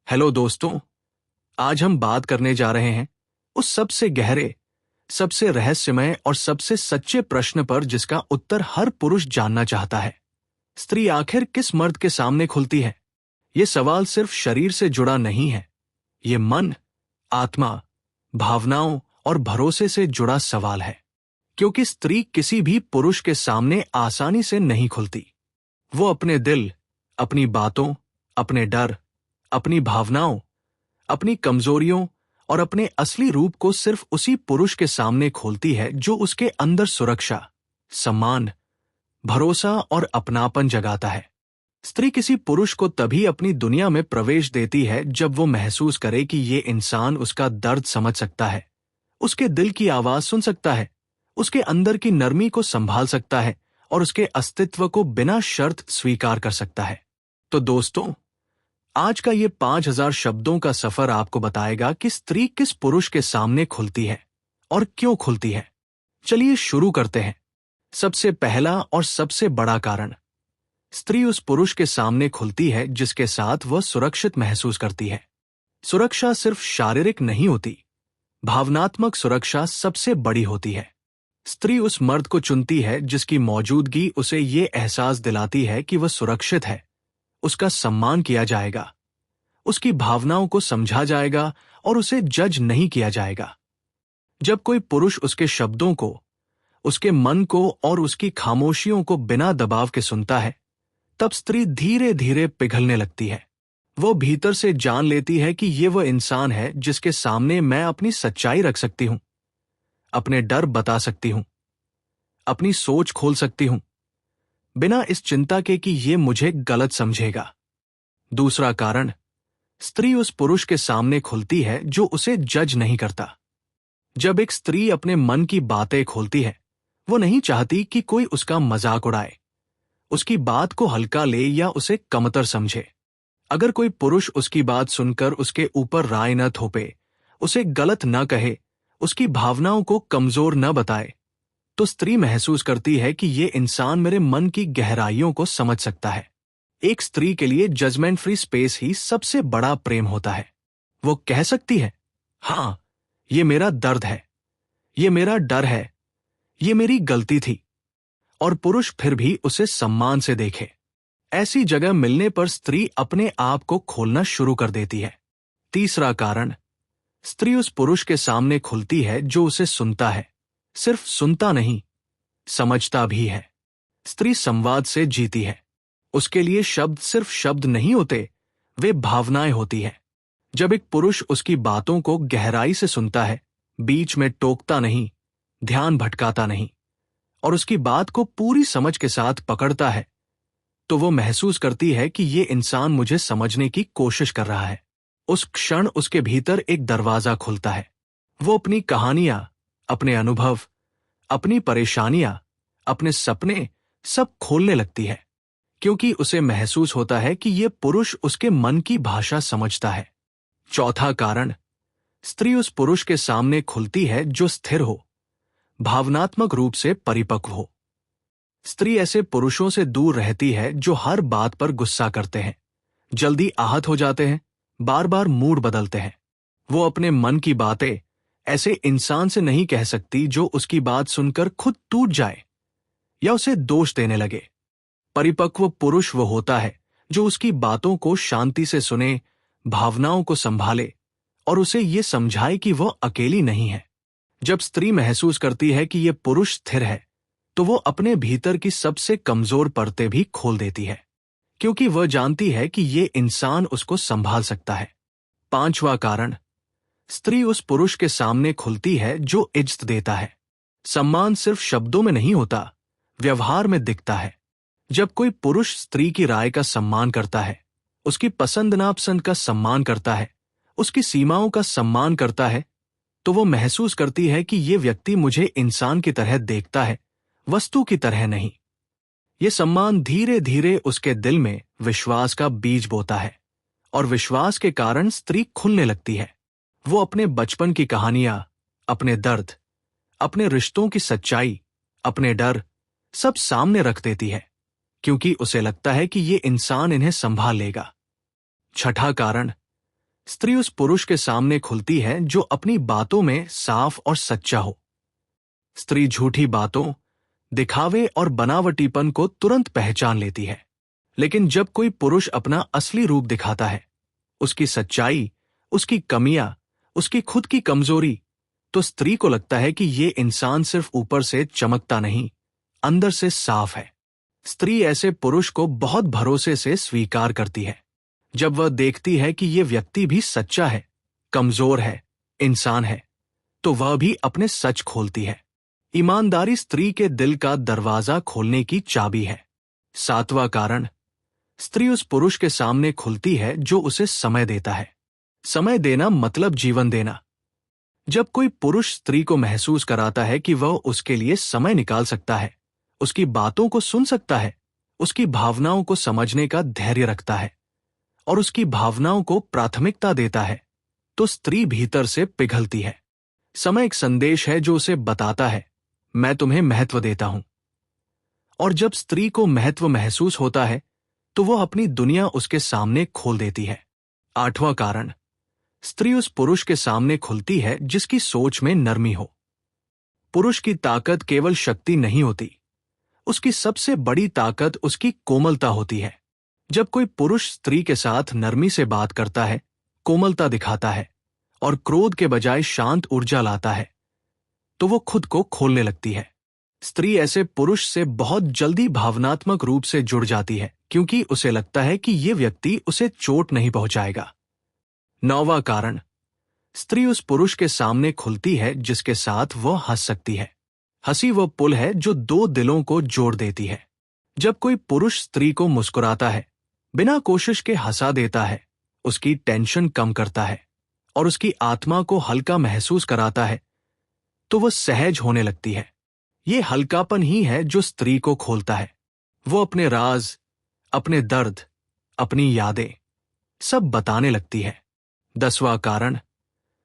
Hello दोस्तों, आज हम बात करने जा रहे हैं उस सबसे गहरे, सबसे रहस्यमय और सबसे सच्चे प्रश्न पर जिसका उत्तर हर पुरुष जानना चाहता है। स्त्री आखिर किस मर्द के सामने खुलती है? ये सवाल सिर्फ शरीर से जुड़ा नहीं है। ये मन, आत्मा, भावनाओं और भरोसे से जुड़ा सवाल है। क्योंकि स्त्री किसी भी पुरुष के सामने आसानी से नहीं खुलती। वो अपने दिल, अपनी बातों, अपने डर, अपनी भावनाओं, अपनी कमजोरियों और अपने असली रूप को सिर्फ उसी पुरुष के सामने खोलती है जो उसके अंदर सुरक्षा, सम्मान, भरोसा और अपनापन जगाता है। स्त्री किसी पुरुष को तभी अपनी दुनिया में प्रवेश देती है जब वो महसूस करे कि ये इंसान उसका दर्द समझ सकता है, उसके दिल की आवाज सुन सकता है, उसके अंदर की नरमी को संभाल सकता है और उसके अस्तित्व को बिना शर्त स्वीकार कर सकता है। तो दोस्तों, आज का ये 5000 शब्दों का सफर आपको बताएगा कि स्त्री किस पुरुष के सामने खुलती है और क्यों खुलती है। चलिए शुरू करते हैं। सबसे पहला और सबसे बड़ा कारण, स्त्री उस पुरुष के सामने खुलती है जिसके साथ वह सुरक्षित महसूस करती है। सुरक्षा सिर्फ शारीरिक नहीं होती, भावनात्मक सुरक्षा सबसे बड़ी होती है। स्त्री उस मर्द को चुनती है जिसकी मौजूदगी उसे ये एहसास दिलाती है कि वह सुरक्षित है, उसका सम्मान किया जाएगा, उसकी भावनाओं को समझा जाएगा और उसे जज नहीं किया जाएगा। जब कोई पुरुष उसके शब्दों को, उसके मन को और उसकी खामोशियों को बिना दबाव के सुनता है, तब स्त्री धीरे धीरे पिघलने लगती है। वो भीतर से जान लेती है कि ये वह इंसान है जिसके सामने मैं अपनी सच्चाई रख सकती हूं, अपने डर बता सकती हूं, अपनी सोच खोल सकती हूं, बिना इस चिंता के कि ये मुझे गलत समझेगा। दूसरा कारण, स्त्री उस पुरुष के सामने खुलती है जो उसे जज नहीं करता। जब एक स्त्री अपने मन की बातें खोलती है, वो नहीं चाहती कि कोई उसका मजाक उड़ाए, उसकी बात को हल्का ले या उसे कमतर समझे। अगर कोई पुरुष उसकी बात सुनकर उसके ऊपर राय न थोपे, उसे गलत न कहे, उसकी भावनाओं को कमजोर न बताए, तो स्त्री महसूस करती है कि ये इंसान मेरे मन की गहराइयों को समझ सकता है। एक स्त्री के लिए जजमेंट फ्री स्पेस ही सबसे बड़ा प्रेम होता है। वो कह सकती है, हाँ, ये मेरा दर्द है, ये मेरा डर है, ये मेरी गलती थी, और पुरुष फिर भी उसे सम्मान से देखे। ऐसी जगह मिलने पर स्त्री अपने आप को खोलना शुरू कर देती है। तीसरा कारण, स्त्री उस पुरुष के सामने खुलती है जो उसे सुनता है, सिर्फ सुनता नहीं, समझता भी है। स्त्री संवाद से जीती है। उसके लिए शब्द सिर्फ शब्द नहीं होते, वे भावनाएं होती है। जब एक पुरुष उसकी बातों को गहराई से सुनता है, बीच में टोकता नहीं, ध्यान भटकाता नहीं, और उसकी बात को पूरी समझ के साथ पकड़ता है, तो वो महसूस करती है कि ये इंसान मुझे समझने की कोशिश कर रहा है। उस क्षण उसके भीतर एक दरवाजा खुलता है। वो अपनी कहानियां, अपने अनुभव, अपनी परेशानियां, अपने सपने सब खोलने लगती है, क्योंकि उसे महसूस होता है कि ये पुरुष उसके मन की भाषा समझता है। चौथा कारण, स्त्री उस पुरुष के सामने खुलती है जो स्थिर हो, भावनात्मक रूप से परिपक्व हो। स्त्री ऐसे पुरुषों से दूर रहती है जो हर बात पर गुस्सा करते हैं, जल्दी आहत हो जाते हैं, बार बार मूड बदलते हैं। वो अपने मन की बातें ऐसे इंसान से नहीं कह सकती जो उसकी बात सुनकर खुद टूट जाए या उसे दोष देने लगे। परिपक्व पुरुष वो होता है जो उसकी बातों को शांति से सुने, भावनाओं को संभाले और उसे ये समझाए कि वह अकेली नहीं है। जब स्त्री महसूस करती है कि यह पुरुष स्थिर है, तो वो अपने भीतर की सबसे कमजोर परतें भी खोल देती है, क्योंकि वह जानती है कि ये इंसान उसको संभाल सकता है। पांचवा कारण, स्त्री उस पुरुष के सामने खुलती है जो इज्जत देता है। सम्मान सिर्फ शब्दों में नहीं होता, व्यवहार में दिखता है। जब कोई पुरुष स्त्री की राय का सम्मान करता है, उसकी पसंद नापसंद का सम्मान करता है, उसकी सीमाओं का सम्मान करता है, तो वो महसूस करती है कि ये व्यक्ति मुझे इंसान की तरह देखता है, वस्तु की तरह नहीं। ये सम्मान धीरे धीरे उसके दिल में विश्वास का बीज बोता है, और विश्वास के कारण स्त्री खुलने लगती है। वो अपने बचपन की कहानियां, अपने दर्द, अपने रिश्तों की सच्चाई, अपने डर सब सामने रख देती है, क्योंकि उसे लगता है कि ये इंसान इन्हें संभाल लेगा। छठा कारण, स्त्री उस पुरुष के सामने खुलती है जो अपनी बातों में साफ और सच्चा हो। स्त्री झूठी बातों, दिखावे और बनावटीपन को तुरंत पहचान लेती है। लेकिन जब कोई पुरुष अपना असली रूप दिखाता है, उसकी सच्चाई, उसकी कमियां, उसकी खुद की कमजोरी, तो स्त्री को लगता है कि ये इंसान सिर्फ ऊपर से चमकता नहीं, अंदर से साफ है। स्त्री ऐसे पुरुष को बहुत भरोसे से स्वीकार करती है। जब वह देखती है कि ये व्यक्ति भी सच्चा है, कमजोर है, इंसान है, तो वह भी अपने सच खोलती है। ईमानदारी स्त्री के दिल का दरवाजा खोलने की चाबी है। 7वां कारण, स्त्री उस पुरुष के सामने खुलती है जो उसे समय देता है। समय देना मतलब जीवन देना। जब कोई पुरुष स्त्री को महसूस कराता है कि वह उसके लिए समय निकाल सकता है, उसकी बातों को सुन सकता है, उसकी भावनाओं को समझने का धैर्य रखता है और उसकी भावनाओं को प्राथमिकता देता है, तो स्त्री भीतर से पिघलती है। समय एक संदेश है जो उसे बताता है, मैं तुम्हें महत्व देता हूं। और जब स्त्री को महत्व महसूस होता है, तो वह अपनी दुनिया उसके सामने खोल देती है। 8वां कारण, स्त्री उस पुरुष के सामने खुलती है जिसकी सोच में नरमी हो। पुरुष की ताकत केवल शक्ति नहीं होती, उसकी सबसे बड़ी ताकत उसकी कोमलता होती है। जब कोई पुरुष स्त्री के साथ नरमी से बात करता है, कोमलता दिखाता है और क्रोध के बजाय शांत ऊर्जा लाता है, तो वो खुद को खोलने लगती है। स्त्री ऐसे पुरुष से बहुत जल्दी भावनात्मक रूप से जुड़ जाती है क्योंकि उसे लगता है कि ये व्यक्ति उसे चोट नहीं पहुंचाएगा। 9वां कारण, स्त्री उस पुरुष के सामने खुलती है जिसके साथ वो हंस सकती है। हंसी वो पुल है जो दो दिलों को जोड़ देती है। जब कोई पुरुष स्त्री को मुस्कुराता है, बिना कोशिश के हंसा देता है, उसकी टेंशन कम करता है और उसकी आत्मा को हल्का महसूस कराता है, तो वो सहज होने लगती है। ये हल्कापन ही है जो स्त्री को खोलता है। वो अपने राज, अपने दर्द, अपनी यादें सब बताने लगती है। 10वां कारण,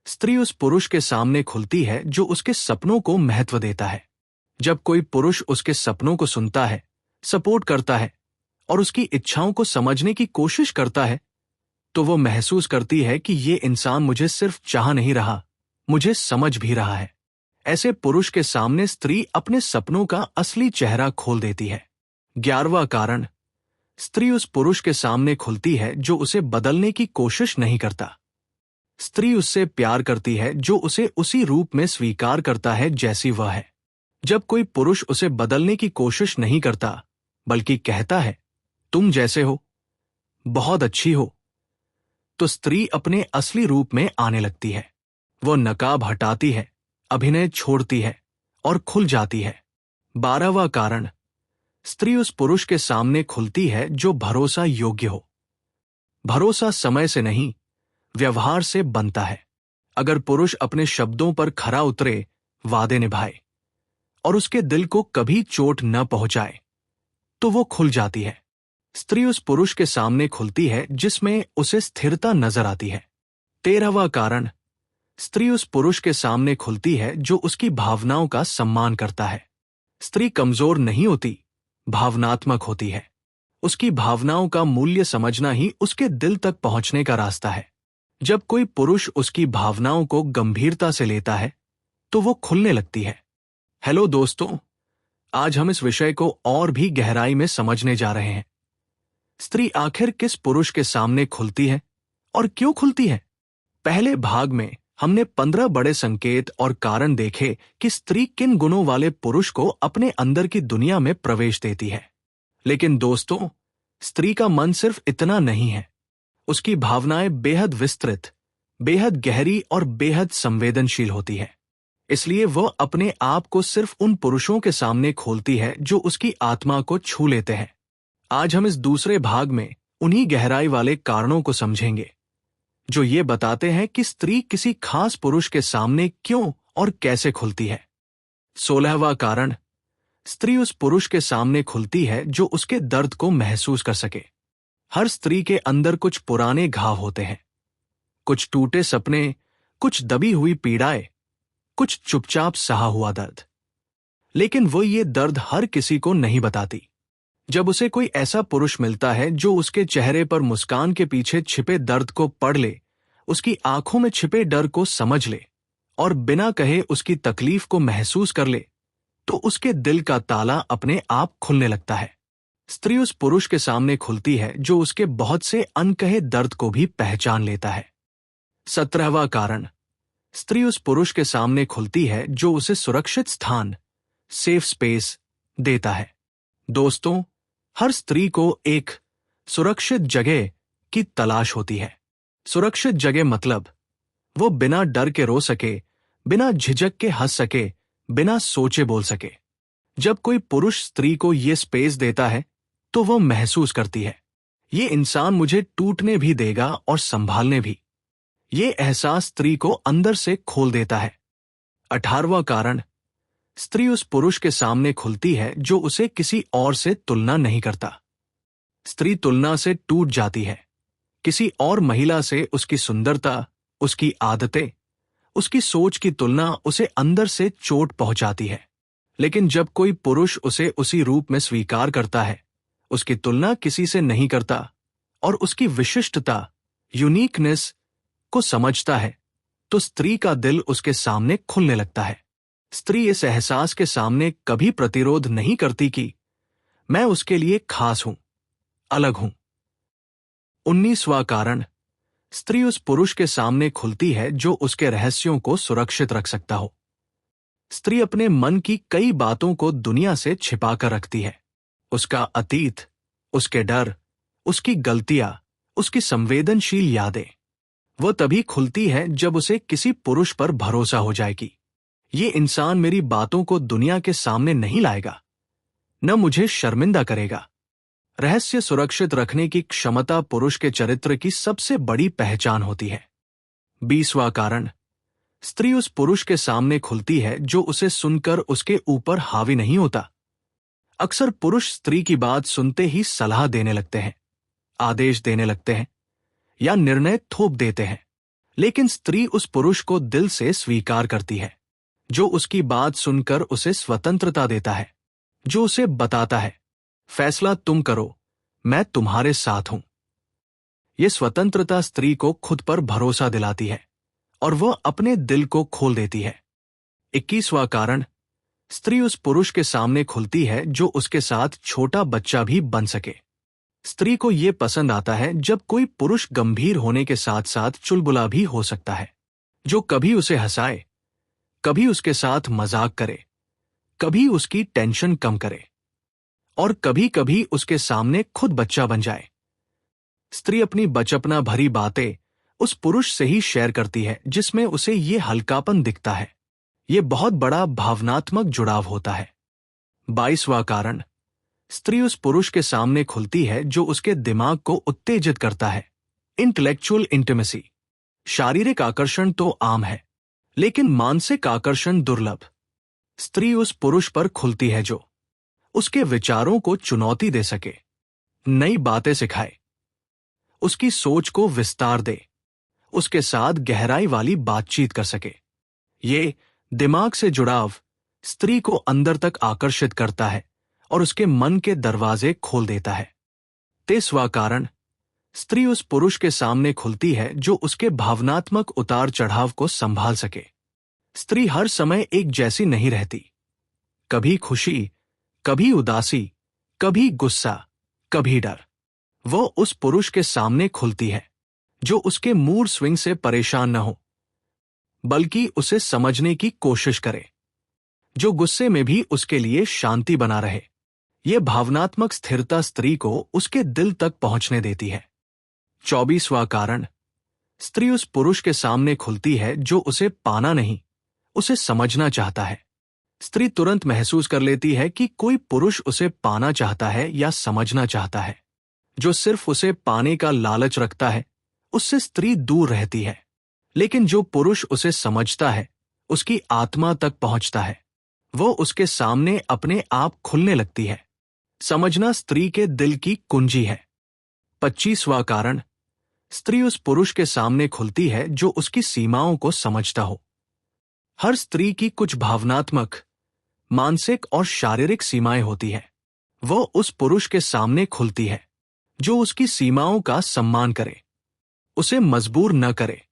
स्त्री उस पुरुष के सामने खुलती है जो उसके सपनों को महत्व देता है। जब कोई पुरुष उसके सपनों को सुनता है, सपोर्ट करता है और उसकी इच्छाओं को समझने की कोशिश करता है, तो वो महसूस करती है कि ये इंसान मुझे सिर्फ चाह नहीं रहा, मुझे समझ भी रहा है। ऐसे पुरुष के सामने स्त्री अपने सपनों का असली चेहरा खोल देती है। 11वां कारण, स्त्री उस पुरुष के सामने खुलती है जो उसे बदलने की कोशिश नहीं करता। स्त्री उससे प्यार करती है जो उसे उसी रूप में स्वीकार करता है जैसी वह है। जब कोई पुरुष उसे बदलने की कोशिश नहीं करता, बल्कि कहता है, तुम जैसे हो, बहुत अच्छी हो, तो स्त्री अपने असली रूप में आने लगती है। वो नकाब हटाती है, अभिनय छोड़ती है और खुल जाती है। 12वां कारण, स्त्री उस पुरुष के सामने खुलती है जो भरोसा योग्य हो। भरोसा समय से नहीं, व्यवहार से बनता है। अगर पुरुष अपने शब्दों पर खरा उतरे, वादे निभाए और उसके दिल को कभी चोट न पहुंचाए, तो वो खुल जाती है। स्त्री उस पुरुष के सामने खुलती है जिसमें उसे स्थिरता नजर आती है। 13वां कारण, स्त्री उस पुरुष के सामने खुलती है जो उसकी भावनाओं का सम्मान करता है। स्त्री कमजोर नहीं होती, भावनात्मक होती है। उसकी भावनाओं का मूल्य समझना ही उसके दिल तक पहुंचने का रास्ता है। जब कोई पुरुष उसकी भावनाओं को गंभीरता से लेता है, तो वो खुलने लगती है। हेलो दोस्तों, आज हम इस विषय को और भी गहराई में समझने जा रहे हैं। स्त्री आखिर किस पुरुष के सामने खुलती है और क्यों खुलती है? पहले भाग में हमने 15 बड़े संकेत और कारण देखे कि स्त्री किन गुणों वाले पुरुष को अपने अंदर की दुनिया में प्रवेश देती है। लेकिन दोस्तों, स्त्री का मन सिर्फ इतना नहीं है। उसकी भावनाएं बेहद विस्तृत, बेहद गहरी और बेहद संवेदनशील होती है। इसलिए वह अपने आप को सिर्फ उन पुरुषों के सामने खोलती है जो उसकी आत्मा को छू लेते हैं। आज हम इस दूसरे भाग में उन्हीं गहराई वाले कारणों को समझेंगे जो ये बताते हैं कि स्त्री किसी खास पुरुष के सामने क्यों और कैसे खुलती है। 16वां कारण, स्त्री उस पुरुष के सामने खुलती है जो उसके दर्द को महसूस कर सके। हर स्त्री के अंदर कुछ पुराने घाव होते हैं, कुछ टूटे सपने, कुछ दबी हुई पीड़ाएं, कुछ चुपचाप सहा हुआ दर्द। लेकिन वो ये दर्द हर किसी को नहीं बताती। जब उसे कोई ऐसा पुरुष मिलता है जो उसके चेहरे पर मुस्कान के पीछे छिपे दर्द को पढ़ ले, उसकी आंखों में छिपे डर को समझ ले और बिना कहे उसकी तकलीफ को महसूस कर ले, तो उसके दिल का ताला अपने आप खुलने लगता है। स्त्री उस पुरुष के सामने खुलती है जो उसके बहुत से अनकहे दर्द को भी पहचान लेता है। 17वां कारण, स्त्री उस पुरुष के सामने खुलती है जो उसे सुरक्षित स्थान, सेफ स्पेस देता है। दोस्तों, हर स्त्री को एक सुरक्षित जगह की तलाश होती है। सुरक्षित जगह मतलब वो बिना डर के रो सके, बिना झिझक के हंस सके, बिना सोचे बोल सके। जब कोई पुरुष स्त्री को ये स्पेस देता है तो वो महसूस करती है, ये इंसान मुझे टूटने भी देगा और संभालने भी। ये एहसास स्त्री को अंदर से खोल देता है। 18वां कारण, स्त्री उस पुरुष के सामने खुलती है जो उसे किसी और से तुलना नहीं करता। स्त्री तुलना से टूट जाती है। किसी और महिला से उसकी सुंदरता, उसकी आदतें, उसकी सोच की तुलना उसे अंदर से चोट पहुंचाती है। लेकिन जब कोई पुरुष उसे उसी रूप में स्वीकार करता है, उसकी तुलना किसी से नहीं करता और उसकी विशिष्टता, यूनिकनेस को समझता है, तो स्त्री का दिल उसके सामने खुलने लगता है। स्त्री इस एहसास के सामने कभी प्रतिरोध नहीं करती कि मैं उसके लिए खास हूं, अलग हूं। 19वां कारण, स्त्री उस पुरुष के सामने खुलती है जो उसके रहस्यों को सुरक्षित रख सकता हो। स्त्री अपने मन की कई बातों को दुनिया से छिपाकर रखती है। उसका अतीत, उसके डर, उसकी गलतियां, उसकी संवेदनशील यादें। वो तभी खुलती है जब उसे किसी पुरुष पर भरोसा हो जाए कि ये इंसान मेरी बातों को दुनिया के सामने नहीं लाएगा, न मुझे शर्मिंदा करेगा। रहस्य सुरक्षित रखने की क्षमता पुरुष के चरित्र की सबसे बड़ी पहचान होती है। 20वां कारण, स्त्री उस पुरुष के सामने खुलती है जो उसे सुनकर उसके ऊपर हावी नहीं होता। अक्सर पुरुष स्त्री की बात सुनते ही सलाह देने लगते हैं, आदेश देने लगते हैं या निर्णय थोप देते हैं, लेकिन स्त्री उस पुरुष को दिल से स्वीकार करती है, जो उसकी बात सुनकर उसे स्वतंत्रता देता है, जो उसे बताता है, फैसला तुम करो, मैं तुम्हारे साथ हूं। यह स्वतंत्रता स्त्री को खुद पर भरोसा दिलाती है और वह अपने दिल को खोल देती है। 21वां कारण, स्त्री उस पुरुष के सामने खुलती है जो उसके साथ छोटा बच्चा भी बन सके। स्त्री को यह पसंद आता है जब कोई पुरुष गंभीर होने के साथ साथ चुलबुला भी हो सकता है, जो कभी उसे हंसाए, कभी उसके साथ मजाक करे, कभी उसकी टेंशन कम करे और कभी कभी उसके सामने खुद बच्चा बन जाए। स्त्री अपनी बचपना भरी बातें उस पुरुष से ही शेयर करती है जिसमें उसे ये हल्कापन दिखता है। ये बहुत बड़ा भावनात्मक जुड़ाव होता है। 22वां कारण, स्त्री उस पुरुष के सामने खुलती है जो उसके दिमाग को उत्तेजित करता है। Intellectual intimacy. शारीरिक आकर्षण तो आम है, लेकिन मानसिक आकर्षण दुर्लभ। स्त्री उस पुरुष पर खुलती है जो उसके विचारों को चुनौती दे सके, नई बातें सिखाए, उसकी सोच को विस्तार दे, उसके साथ गहराई वाली बातचीत कर सके। ये दिमाग से जुड़ाव स्त्री को अंदर तक आकर्षित करता है और उसके मन के दरवाजे खोल देता है। 23वां कारण, स्त्री उस पुरुष के सामने खुलती है जो उसके भावनात्मक उतार चढ़ाव को संभाल सके। स्त्री हर समय एक जैसी नहीं रहती। कभी खुशी, कभी उदासी, कभी गुस्सा, कभी डर। वो उस पुरुष के सामने खुलती है जो उसके मूड स्विंग से परेशान न हो, बल्कि उसे समझने की कोशिश करे, जो गुस्से में भी उसके लिए शांति बना रहे। यह भावनात्मक स्थिरता स्त्री को उसके दिल तक पहुंचने देती है। 24वां कारण, स्त्री उस पुरुष के सामने खुलती है जो उसे पाना नहीं, उसे समझना चाहता है। स्त्री तुरंत महसूस कर लेती है कि कोई पुरुष उसे पाना चाहता है या समझना चाहता है। जो सिर्फ उसे पाने का लालच रखता है, उससे स्त्री दूर रहती है। लेकिन जो पुरुष उसे समझता है, उसकी आत्मा तक पहुंचता है, वो उसके सामने अपने आप खुलने लगती है। समझना स्त्री के दिल की कुंजी है। 25वां कारण, स्त्री उस पुरुष के सामने खुलती है जो उसकी सीमाओं को समझता हो। हर स्त्री की कुछ भावनात्मक, मानसिक और शारीरिक सीमाएं होती हैं। वो उस पुरुष के सामने खुलती है जो उसकी सीमाओं का सम्मान करे, उसे मजबूर न करे